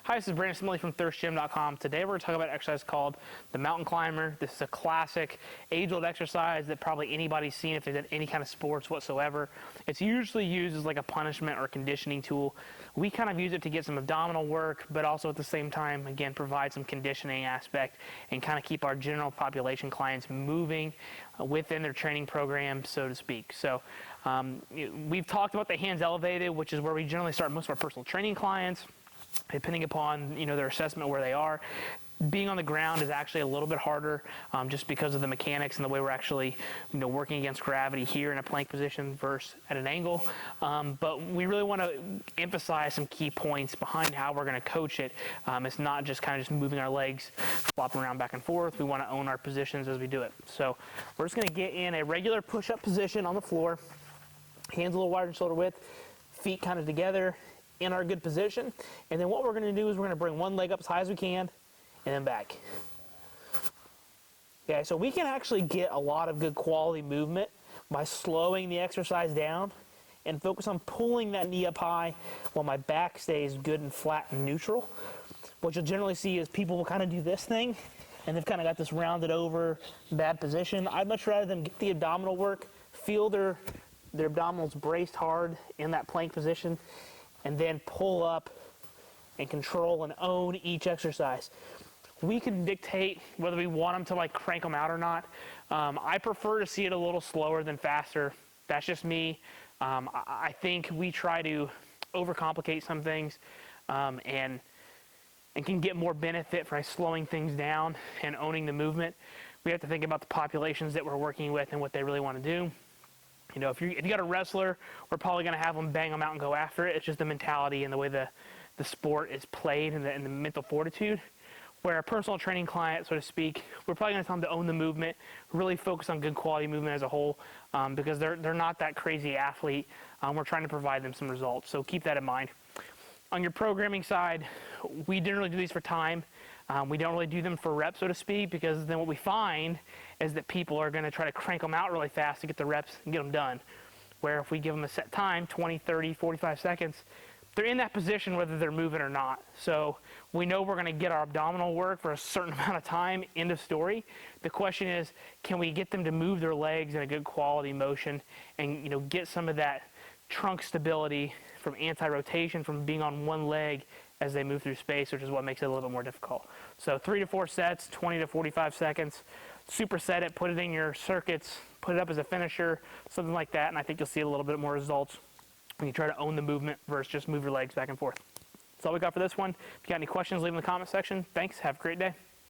Hi, this is Brandon Smiley from thirstgym.com. Today we're going to talk about an exercise called the mountain climber. This is a classic age-old exercise that probably anybody's seen if they've done any kind of sports whatsoever. It's usually used as like a punishment or conditioning tool. We kind of use it to get some abdominal work, but also at the same time, again, provide some conditioning aspect and kind of keep our general population clients moving within their training program, so to speak. So we've talked about the hands elevated, which is where we generally start most of our personal training clients, depending upon their assessment where they are. Being on the ground is actually a little bit harder just because of the mechanics and the way we're actually working against gravity here in a plank position versus at an angle. But we really want to emphasize some key points behind how we're going to coach it. It's not just kind of just moving our legs, flopping around back and forth. We want to own our positions as we do it. So we're just going to get in a regular push-up position on the floor, hands a little wider than shoulder width, feet kind of together in our good position. And then what we're going to do is we're going to bring one leg up as high as we can and then back. Okay, so we can actually get a lot of good quality movement by slowing the exercise down and focus on pulling that knee up high while my back stays good and flat and neutral. What you'll generally see is people will kind of do this thing and they've kind of got this rounded over bad position. I'd much rather them get the abdominal work, feel their abdominals braced hard in that plank position, and then pull up and control and own each exercise. We can dictate whether we want them to like crank them out or not. I prefer to see it a little slower than faster. That's just me. I think we try to overcomplicate some things and can get more benefit by slowing things down and owning the movement. We have to think about the populations that we're working with and what they really want to do. If you got a wrestler, we're probably going to have them bang them out and go after it. It's just the mentality and the way the sport is played and the mental fortitude. Where a personal training client, so to speak, we're probably going to tell them to own the movement, really focus on good quality movement as a whole, because they're not that crazy athlete. We're trying to provide them some results, so keep that in mind. On your programming side, we generally do these for time. We don't really do them for reps, so to speak, because then what we find is that people are going to try to crank them out really fast to get the reps and get them done. Where if we give them a set time, 20, 30, 45 seconds, they're in that position whether they're moving or not. So we know we're going to get our abdominal work for a certain amount of time, end of story. The question is, can we get them to move their legs in a good quality motion and get some of that trunk stability from anti-rotation, from being on one leg as they move through space, which is what makes it a little bit more difficult. So 3 to 4 sets, 20 to 45 seconds. Superset it, put it in your circuits, put it up as a finisher, something like that, and I think you'll see a little bit more results when you try to own the movement versus just move your legs back and forth. That's all we got for this one. If you got any questions, leave them in the comment section. Thanks. Have a great day.